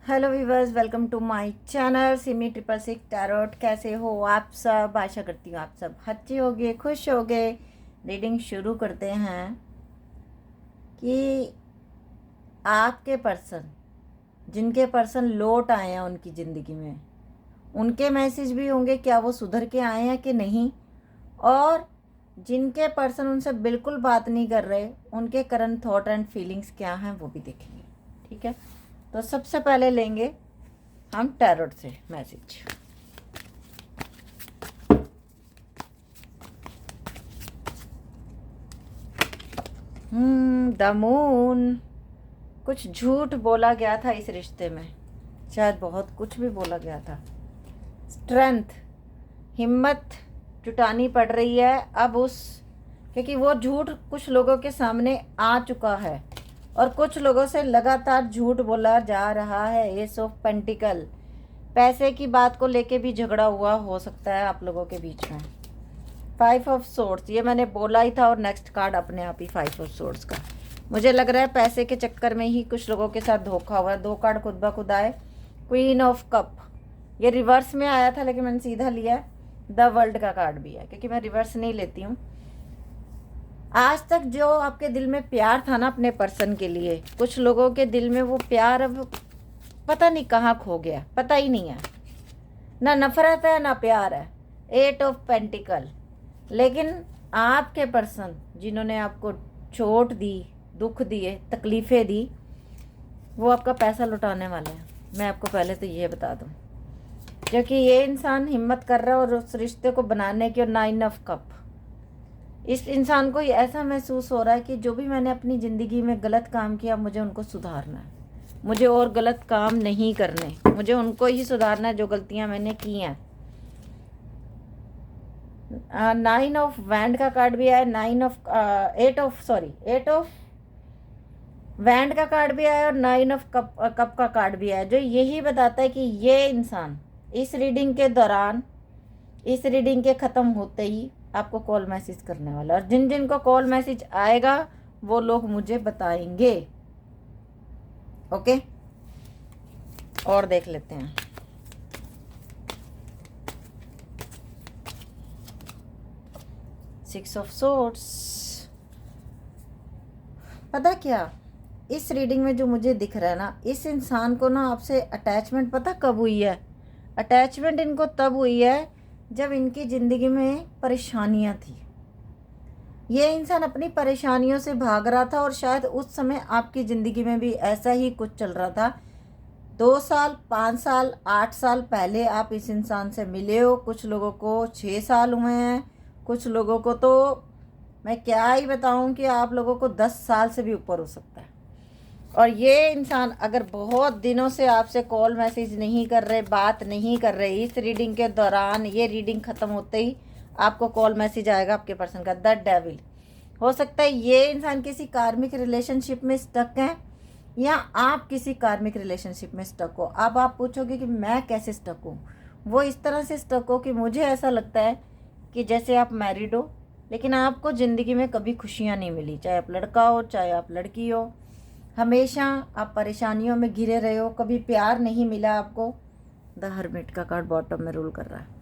Hello viewers, welcome to my channel Simi 666 tarot. कैसे हो आप सब? आशा करती हूँ आप सब अच्छे होगे, खुश होगे। रीडिंग शुरू करते हैं कि आपके पर्सन, जिनके पर्सन लौट आए हैं उनकी ज़िंदगी में, उनके मैसेज भी होंगे, क्या वो सुधर के आए हैं कि नहीं। और जिनके पर्सन उनसे बिल्कुल बात नहीं कर रहे, उनके करंट थॉट एंड फीलिंग्स क्या हैं वो भी देखेंगे। ठीक है, तो सबसे पहले लेंगे हम टैरोट से मैसेज। The moon. कुछ झूठ बोला गया था इस रिश्ते में, शायद बहुत कुछ भी बोला गया था। स्ट्रेंथ, हिम्मत जुटानी पड़ रही है अब उस, क्योंकि वो झूठ कुछ लोगों के सामने आ चुका है और कुछ लोगों से लगातार झूठ बोला जा रहा है। एस ऑफ पेंटिकल, पैसे की बात को लेके भी झगड़ा हुआ हो सकता है आप लोगों के बीच में। 5 ऑफ सोर्ड्स, ये मैंने बोला ही था, और नेक्स्ट कार्ड अपने आप ही 5 ऑफ सोर्ड्स का। मुझे लग रहा है पैसे के चक्कर में ही कुछ लोगों के साथ धोखा हुआ है। 2 कार्ड खुद ब खुद आए। क्वीन ऑफ कप, ये रिवर्स में आया था लेकिन मैंने सीधा लिया। द वर्ल्ड का कार्ड भी है, क्योंकि मैं रिवर्स नहीं लेती हूँ। आज तक जो आपके दिल में प्यार था ना अपने पर्सन के लिए, कुछ लोगों के दिल में वो प्यार अब पता नहीं कहाँ खो गया, पता ही नहीं है। ना नफरत है ना प्यार है। 8 ऑफ पेंटिकल। लेकिन आपके पर्सन जिन्होंने आपको चोट दी, दुख दिए, तकलीफ़ें दी, वो आपका पैसा लुटाने वाले हैं। मैं आपको पहले तो ये बता दूं, क्योंकि ये इंसान हिम्मत कर रहा है और उस रिश्ते को बनाने की। और 9 ऑफ कप, इस इंसान को ऐसा महसूस हो रहा है कि जो भी मैंने अपनी ज़िंदगी में गलत काम किया, मुझे उनको सुधारना है। मुझे और गलत काम नहीं करने, मुझे उनको ही सुधारना है जो गलतियां मैंने की हैं। 9 ऑफ वैंड का कार्ड भी आया। 8 ऑफ वैंड का कार्ड भी आया और 9 ऑफ कप का कार्ड भी आया, जो यही बताता है कि ये इंसान इस रीडिंग के दौरान, इस रीडिंग के ख़त्म होते ही आपको कॉल मैसेज करने वाला है। और जिन जिन को कॉल मैसेज आएगा वो लोग मुझे बताएंगे। ओके, और देख लेते हैं। Six of swords. पता क्या, इस रीडिंग में जो मुझे दिख रहा है ना, इस इंसान को ना आपसे अटैचमेंट पता कब हुई है? अटैचमेंट इनको तब हुई है जब इनकी ज़िंदगी में परेशानियां थी। ये इंसान अपनी परेशानियों से भाग रहा था और शायद उस समय आपकी ज़िंदगी में भी ऐसा ही कुछ चल रहा था। 2 साल, 5 साल, 8 साल पहले आप इस इंसान से मिले हो। कुछ लोगों को 6 साल हुए हैं, कुछ लोगों को तो मैं क्या ही बताऊं कि आप लोगों को 10 साल से भी ऊपर हो सकता है। और ये इंसान अगर बहुत दिनों से आपसे कॉल मैसेज नहीं कर रहे, बात नहीं कर रहे, इस रीडिंग के दौरान, ये रीडिंग ख़त्म होते ही आपको कॉल मैसेज आएगा आपके पर्सन का। द डेविल, हो सकता है ये इंसान किसी कार्मिक रिलेशनशिप में स्टक है या आप किसी कार्मिक रिलेशनशिप में स्टक हो। अब आप पूछोगे कि मैं कैसे स्टक हूँ? वो इस तरह से स्टक हो कि मुझे ऐसा लगता है कि जैसे आप मैरिड हो लेकिन आपको ज़िंदगी में कभी खुशियाँ नहीं मिली, चाहे आप लड़का हो चाहे आप लड़की हो। हमेशा आप परेशानियों में घिरे रहे हो, कभी प्यार नहीं मिला आपको। द हर्मिट का कार्ड बॉटम में रूल कर रहा है।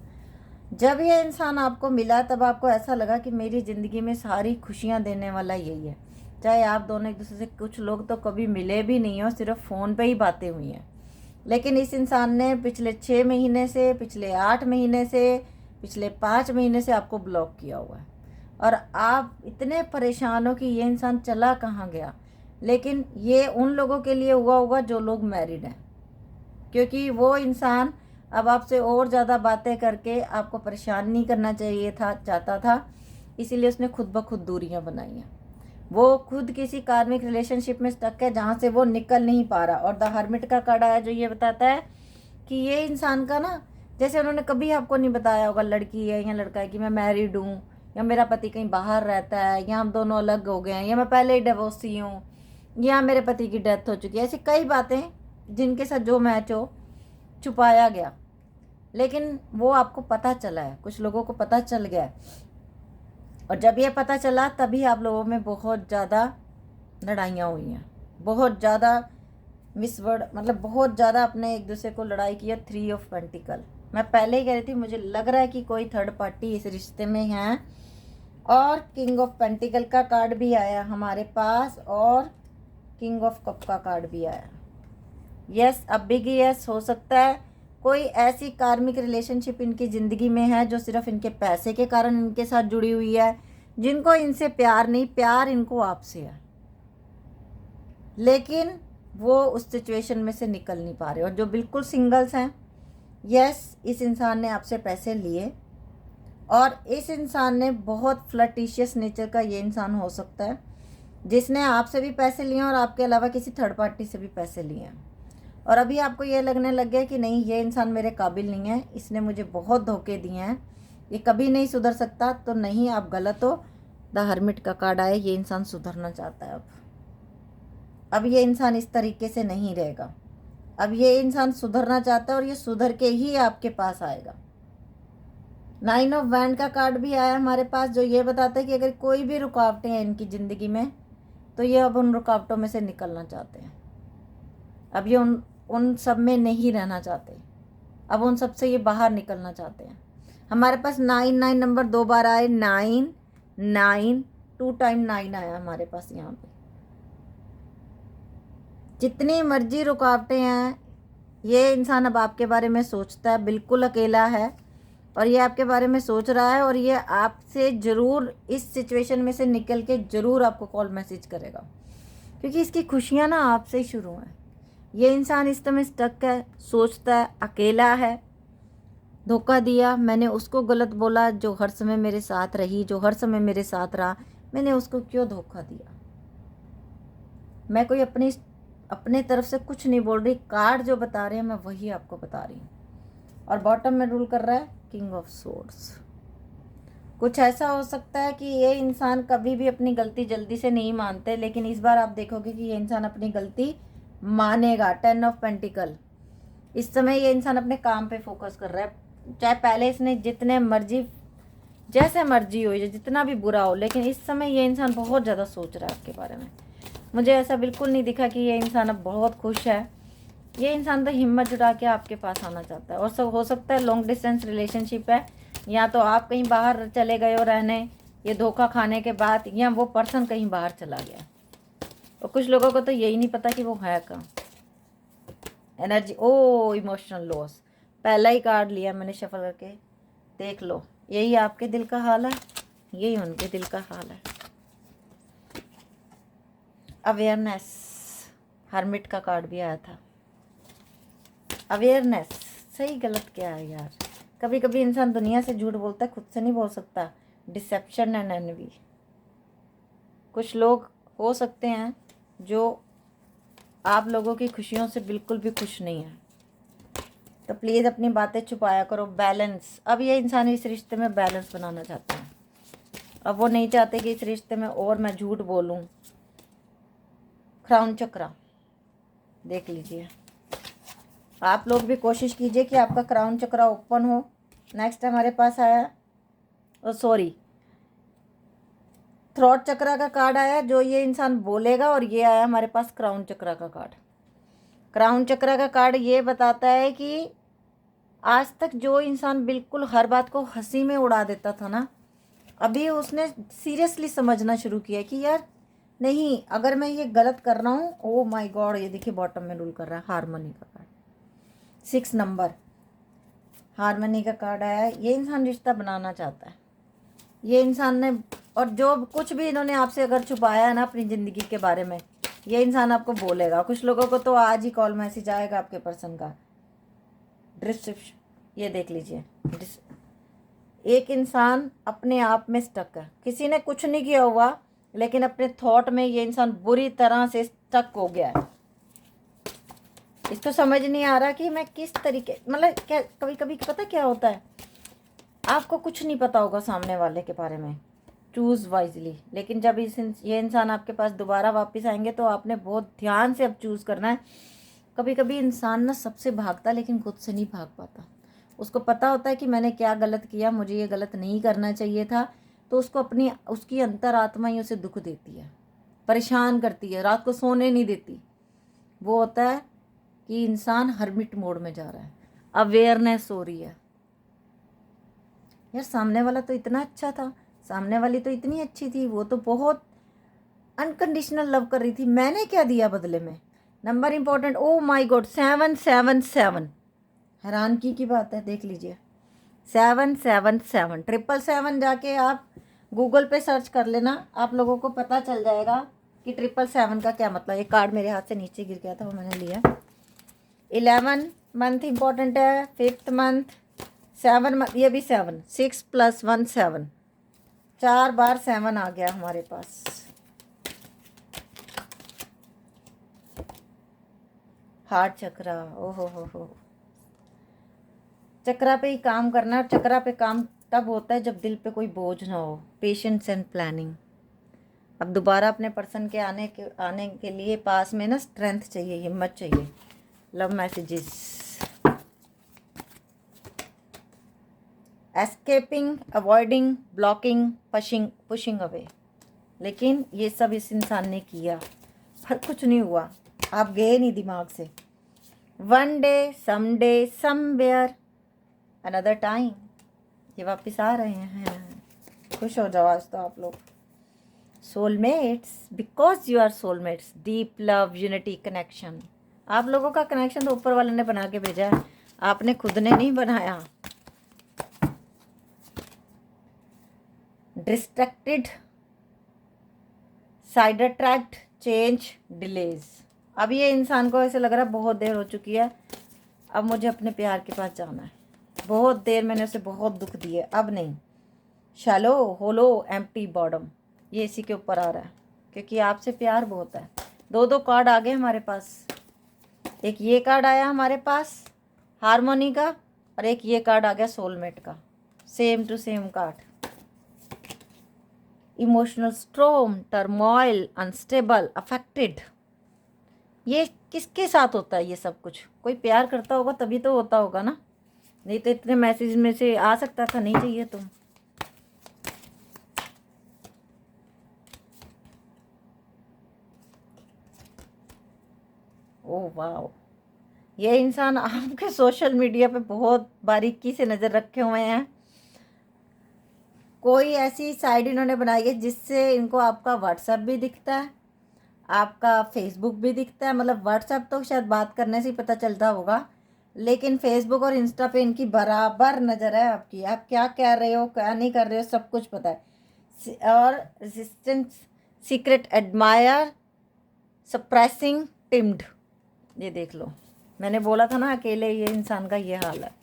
जब ये इंसान आपको मिला तब आपको ऐसा लगा कि मेरी ज़िंदगी में सारी खुशियाँ देने वाला यही है। चाहे आप दोनों एक दूसरे से, कुछ लोग तो कभी मिले भी नहीं हो, सिर्फ फ़ोन पे ही बातें हुई हैं, लेकिन इस इंसान ने पिछले 6 महीने से, पिछले 8 महीने से, पिछले 5 महीने से आपको ब्लॉक किया हुआ है। और आप इतने परेशान हो कि ये इंसान चला कहाँ गया। लेकिन ये उन लोगों के लिए हुआ होगा जो लोग मैरिड हैं, क्योंकि वो इंसान अब आपसे और ज़्यादा बातें करके आपको परेशान नहीं करना चाहिए था, चाहता था, इसीलिए उसने खुद ब खुद दूरियां बनाई हैं। वो खुद किसी कार्मिक रिलेशनशिप में स्टक है जहाँ से वो निकल नहीं पा रहा। और द हर्मिट का कार्ड आया जो ये बताता है कि ये इंसान का ना, जैसे उन्होंने कभी आपको नहीं बताया होगा, लड़की है या लड़का है, कि मैं मैरिड हूँ या मेरा पति कहीं बाहर रहता है या हम दोनों अलग हो गए हैं या मैं पहले ही डिवोर्सी हूँ या मेरे पति की डेथ हो चुकी है। ऐसी कई बातें जिनके साथ जो मैच हो, छुपाया गया, लेकिन वो आपको पता चला है, कुछ लोगों को पता चल गया है। और जब ये पता चला तभी आप लोगों में बहुत ज़्यादा लड़ाइयाँ हुई हैं, बहुत ज़्यादा मिसवर्ड, मतलब बहुत ज़्यादा अपने एक दूसरे को लड़ाई किया। 3 ऑफ पेंटिकल, मैं पहले ही कह रही थी मुझे लग रहा है कि कोई थर्ड पार्टी इस रिश्ते में है। और किंग ऑफ पेंटिकल का कार्ड भी आया हमारे पास और किंग ऑफ कप का कार्ड भी आया। यस, अब बिग यस हो सकता है कोई ऐसी कार्मिक रिलेशनशिप इनकी ज़िंदगी में है जो सिर्फ इनके पैसे के कारण इनके साथ जुड़ी हुई है, जिनको इनसे प्यार नहीं, प्यार इनको आपसे है, लेकिन वो उस सिचुएशन में से निकल नहीं पा रहे। और जो बिल्कुल सिंगल्स हैं, यस, इस इंसान ने आपसे पैसे लिए और इस इंसान ने बहुत फ्लर्टिशियस नेचर का ये इंसान हो सकता है जिसने आपसे भी पैसे लिए और आपके अलावा किसी थर्ड पार्टी से भी पैसे लिए हैं। और अभी आपको ये लगने लग गया कि नहीं, ये इंसान मेरे काबिल नहीं है, इसने मुझे बहुत धोखे दिए हैं, ये कभी नहीं सुधर सकता। तो नहीं, आप गलत हो। द हर्मिट का कार्ड आया, ये इंसान सुधरना चाहता है। अब ये इंसान इस तरीके से नहीं रहेगा। अब ये इंसान सुधरना चाहता है और ये सुधर के ही आपके पास आएगा। 9 ऑफ वैंड का कार्ड भी आया हमारे पास, जो ये बताता है कि अगर कोई भी रुकावटें हैं इनकी ज़िंदगी में तो ये अब उन रुकावटों में से निकलना चाहते हैं। अब ये उन सब में नहीं रहना चाहते, अब उन सब से ये बाहर निकलना चाहते हैं। हमारे पास 9 नंबर 2 बार आए, 9 9 2 टाइम 9 आया हमारे पास यहाँ पे। जितनी मर्जी रुकावटें हैं, ये इंसान अब आपके बारे में सोचता है, बिल्कुल अकेला है और ये आपके बारे में सोच रहा है और ये आपसे ज़रूर इस सिचुएशन में से निकल के ज़रूर आपको कॉल मैसेज करेगा, क्योंकि इसकी खुशियाँ ना आपसे ही शुरू हैं। ये इंसान इस समय स्टक है, सोचता है, अकेला है, धोखा दिया, मैंने उसको गलत बोला जो हर समय मेरे साथ रही, जो हर समय मेरे साथ रहा, मैंने उसको क्यों धोखा दिया। मैं कोई अपने तरफ से कुछ नहीं बोल रही, कार्ड जो बता रहे हैं मैं वही आपको बता रही हूँ। और बॉटम में रूल कर रहा है किंग ऑफ सोर्ड्स। कुछ ऐसा हो सकता है कि ये इंसान कभी भी अपनी गलती जल्दी से नहीं मानते, लेकिन इस बार आप देखोगे कि ये इंसान अपनी गलती मानेगा। 10 ऑफ पेंटिकल, इस समय ये इंसान अपने काम पे फोकस कर रहा है, चाहे पहले इसने जितने मर्जी जैसे मर्जी हो या जितना भी बुरा हो, लेकिन इस समय ये इंसान बहुत ज़्यादा सोच रहा है आपके बारे में। मुझे ऐसा बिल्कुल नहीं दिखा कि ये इंसान अब बहुत खुश है। ये इंसान तो हिम्मत जुटा के आपके पास आना चाहता है। और सब हो सकता है लॉन्ग डिस्टेंस रिलेशनशिप है, या तो आप कहीं बाहर चले गए हो रहने ये धोखा खाने के बाद, या वो पर्सन कहीं बाहर चला गया। और कुछ लोगों को तो यही नहीं पता कि वो है कहाँ। एनर्जी, ओ इमोशनल लॉस, पहला ही कार्ड लिया मैंने शफल करके, देख लो, यही आपके दिल का हाल है, यही उनके दिल का हाल है। अवेयरनेस, हर्मिट का कार्ड भी आया था। अवेयरनेस, सही गलत क्या है यार, कभी कभी इंसान दुनिया से झूठ बोलता है, खुद से नहीं बोल सकता। डिसेप्शन एंड एनवी, कुछ लोग हो सकते हैं जो आप लोगों की खुशियों से बिल्कुल भी खुश नहीं है, तो प्लीज़ अपनी बातें छुपाया करो। बैलेंस, अब ये इंसान इस रिश्ते में बैलेंस बनाना चाहते हैं। अब वो नहीं चाहते कि इस रिश्ते में और मैं झूठ बोलूं। क्राउन चक्रा देख लीजिए, आप लोग भी कोशिश कीजिए कि आपका क्राउन चक्रा ओपन हो। नेक्स्ट हमारे पास आया, सॉरी, थ्रोट चक्रा का कार्ड आया, जो ये इंसान बोलेगा, और ये आया हमारे पास क्राउन चक्रा का कार्ड। क्राउन चक्रा का कार्ड ये बताता है कि आज तक जो इंसान बिल्कुल हर बात को हंसी में उड़ा देता था ना, अभी उसने सीरियसली समझना शुरू किया कि यार नहीं, अगर मैं ये गलत कर रहा हूँ, ओ माय गॉड, ये देखिए बॉटम में रूल कर रहा है हारमोनी का कार्ड। 6 नंबर हारमोनी का कार्ड आया। ये इंसान रिश्ता बनाना चाहता है, ये इंसान ने, और जो कुछ भी इन्होंने आपसे अगर छुपाया है ना अपनी ज़िंदगी के बारे में, ये इंसान आपको बोलेगा। कुछ लोगों को तो आज ही कॉल मैसेज आएगा आपके पर्सन का। डिस्क्रिप्शन ये देख लीजिए, एक इंसान अपने आप में स्टक है, किसी ने कुछ नहीं किया हुआ, लेकिन अपने थॉट में ये इंसान बुरी तरह से स्टक हो गया है। इसको समझ नहीं आ रहा कि मैं किस तरीके, मतलब क्या, कभी कभी पता क्या होता है, आपको कुछ नहीं पता होगा सामने वाले के बारे में, चूज़ वाइजली, लेकिन जब ये इंसान आपके पास दोबारा वापस आएंगे तो आपने बहुत ध्यान से अब चूज़ करना है। कभी कभी इंसान ना सबसे भागता लेकिन खुद से नहीं भाग पाता। उसको पता होता है कि मैंने क्या गलत किया, मुझे ये गलत नहीं करना चाहिए था, तो उसको उसकी अंतरात्मा ही उसे दुख देती है, परेशान करती है, रात को सोने नहीं देती। वो होता है कि इंसान हर्मिट मोड में जा रहा है, अवेयरनेस हो रही है। यार सामने वाला तो इतना अच्छा था, सामने वाली तो इतनी अच्छी थी, वो तो बहुत अनकंडीशनल लव कर रही थी, मैंने क्या दिया बदले में। Number important, oh my God 777, हैरानगी की बात है, देख लीजिए 777, 777 जाके आप गूगल पे सर्च कर लेना, आप लोगों को पता चल जाएगा कि 777 का क्या मतलब। ये कार्ड मेरे हाथ से नीचे गिर गया था, वो मैंने लिया। 11 मंथ इंपॉर्टेंट है, 5th मंथ, 7 मंथ, ये भी 7, 6 + 1 7, 4 बार 7 आ गया हमारे पास। हार्ट चक्रा, ओहो हो, चक्रा पे ही काम करना है। चक्रा पे काम तब होता है जब दिल पे कोई बोझ ना हो। Patience and planning. अब दोबारा अपने पर्सन के आने के लिए पास में ना स्ट्रेंथ चाहिए, हिम्मत चाहिए। Love messages, escaping, avoiding, blocking, pushing away. लेकिन ये सब इस इंसान ने किया पर कुछ नहीं हुआ, आप गए नहीं दिमाग से। One day, someday, somewhere, another time, ये वापस आ रहे हैं। खुश हो जाओ आज तो आप लोग। Soulmates, because you are soulmates, deep love, unity, connection. आप लोगों का कनेक्शन तो ऊपर वाले ने बना के भेजा है, आपने खुद ने नहीं बनाया। Distracted, side attract, change, delays. अब ये इंसान को ऐसे लग रहा है बहुत देर हो चुकी है, अब मुझे अपने प्यार के पास जाना है। बहुत देर मैंने उसे बहुत दुख दिए, अब नहीं। शैलो, होलो, एम्प्टी, बॉडम, ये इसी के ऊपर आ रहा है क्योंकि आपसे प्यार बहुत है। 2 कार्ड आ गए हमारे पास। एक ये कार्ड आया हमारे पास हारमोनी का, और एक ये कार्ड आ गया सोलमेट का, same to same card. Emotional storm, turmoil, unstable, affected. ये किसके साथ होता है ये सब कुछ? कोई प्यार करता होगा तभी तो होता होगा ना, नहीं तो इतने मैसेज में से आ सकता था नहीं चाहिए तुम। ओह वाह, ये इंसान आपके सोशल मीडिया पे बहुत बारीकी से नज़र रखे हुए हैं। कोई ऐसी साइड इन्होंने बनाई है जिससे इनको आपका व्हाट्सएप भी दिखता है, आपका फेसबुक भी दिखता है। मतलब व्हाट्सएप तो शायद बात करने से ही पता चलता होगा, लेकिन फेसबुक और इंस्टा पे इनकी बराबर नज़र है आपकी। आप क्या कह रहे हो, क्या नहीं कर रहे हो, सब कुछ पता है। और रेजिस्टेंस, सीक्रेट एडमायर, सप्रेसिंग, टिम्ड। ये देख लो, मैंने बोला था ना अकेले ये इंसान का ये हाल है।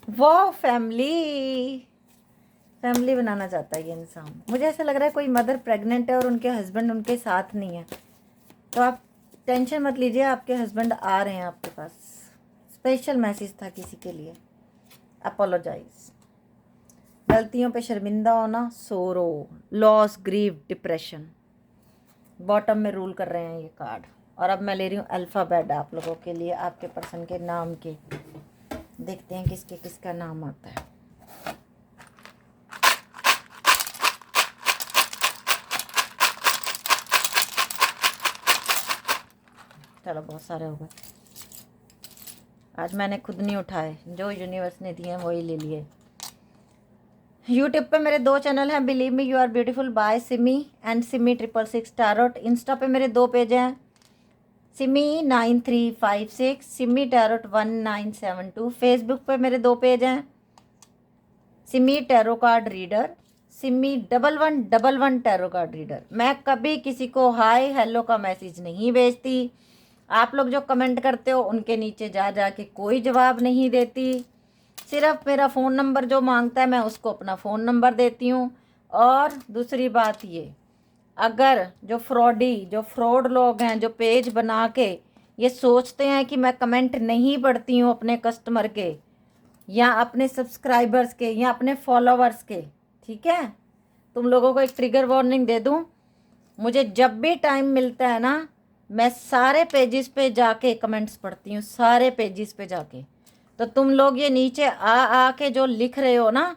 वो फैमिली बनाना चाहता है ये इंसान। मुझे ऐसा लग रहा है कोई मदर प्रेग्नेंट है और उनके हस्बैंड उनके साथ नहीं है, तो आप टेंशन मत लीजिए, आपके हस्बैंड आ रहे हैं आपके पास। स्पेशल मैसेज था किसी के लिए। अपोलोजाइज, गलतियों पे शर्मिंदा होना, सोरो, लॉस, ग्रीव, डिप्रेशन। बॉटम में रूल कर रहे हैं ये कार्ड। और अब मैं ले रही हूँ अल्फ़ाबेट आप लोगों के लिए, आपके पर्सन के नाम के। देखते हैं किसका नाम आता है। चलो बहुत सारे हो गए, आज मैंने खुद नहीं उठाए, जो यूनिवर्स ने दिए हैं वही ले लिए। यूट्यूब पे मेरे 2 चैनल हैं, believe me you are beautiful by Simi and Simi 666 tarot. Insta पे मेरे 2 पेज हैं, सिमी 9356, सिमी टैरोट 1972। फेसबुक पे मेरे 2 पेज हैं, Simi tarot card reader, Simi 1111 tarot card reader. मैं कभी किसी को हाय हेलो का मैसेज नहीं भेजती। आप लोग जो कमेंट करते हो उनके नीचे जा के कोई जवाब नहीं देती। सिर्फ मेरा फ़ोन नंबर जो मांगता है मैं उसको अपना फ़ोन नंबर देती हूँ। और दूसरी बात ये, अगर जो फ्रॉड लोग हैं जो पेज बना के ये सोचते हैं कि मैं कमेंट नहीं पढ़ती हूँ अपने कस्टमर के या अपने सब्सक्राइबर्स के या अपने फॉलोवर्स के, ठीक है, तुम लोगों को एक ट्रिगर वार्निंग दे दूँ, मुझे जब भी टाइम मिलता है ना मैं सारे पेजेस पे जाके कमेंट्स पढ़ती हूँ, सारे पेजेस पे जाके। तो तुम लोग ये नीचे आ के जो लिख रहे हो ना,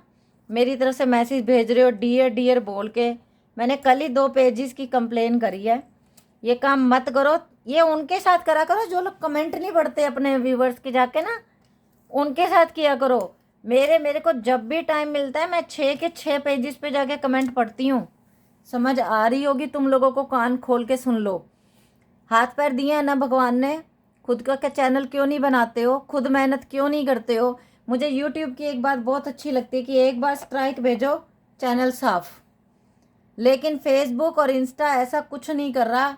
मेरी तरफ से मैसेज भेज रहे हो डियर डियर बोल के, मैंने कल ही 2 पेजेस की कंप्लेन करी है ये काम मत करो। ये उनके साथ करा करो जो लोग कमेंट नहीं पढ़ते अपने व्यूवर्स के जाके ना, उनके साथ किया करो। मेरे को जब भी टाइम मिलता है मैं 6 के 6 पेजेस पे जाके कमेंट पढ़ती हूँ। समझ आ रही होगी तुम लोगों को, कान खोल के सुन लो। हाथ पैर दिए हैं ना भगवान ने, खुद का चैनल क्यों नहीं बनाते हो, खुद मेहनत क्यों नहीं करते हो। मुझे यूट्यूब की एक बात बहुत अच्छी लगती है कि एक बार स्ट्राइक भेजो चैनल साफ। लेकिन फेसबुक और इंस्टा ऐसा कुछ नहीं कर रहा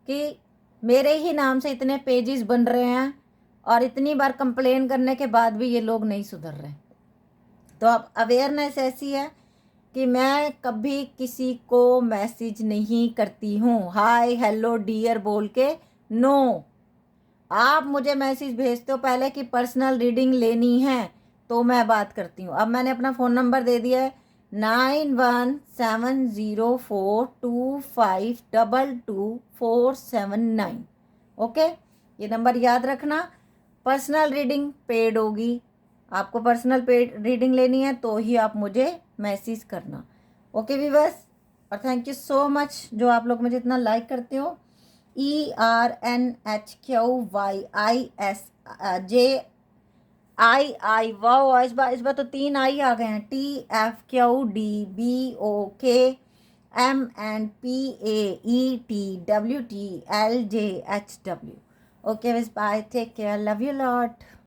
कि मेरे ही नाम से इतने पेजेस बन रहे हैं और इतनी बार कंप्लेन करने के बाद भी ये लोग नहीं सुधर रहे। तो अब अवेयरनेस ऐसी है कि मैं कभी किसी को मैसेज नहीं करती हूँ हाय हेलो डियर बोल के। नो, आप मुझे मैसेज भेजते हो पहले कि पर्सनल रीडिंग लेनी है तो मैं बात करती हूँ। अब मैंने अपना फ़ोन नंबर दे दिया है 917042522479। ओके, ये नंबर याद रखना। पर्सनल रीडिंग पेड होगी, आपको पर्सनल पेड रीडिंग लेनी है तो ही आप मुझे मैसेज करना। ओके व्यूअर्स, और थैंक यू सो मच जो आप लोग मुझे इतना लाइक करते हो। ERNHQYISJI वाओ, इस बार तो 3 आई आ गए हैं। TFQDBOKMNPAETWTLJHW। ओके बस, bye, take care, love you lot.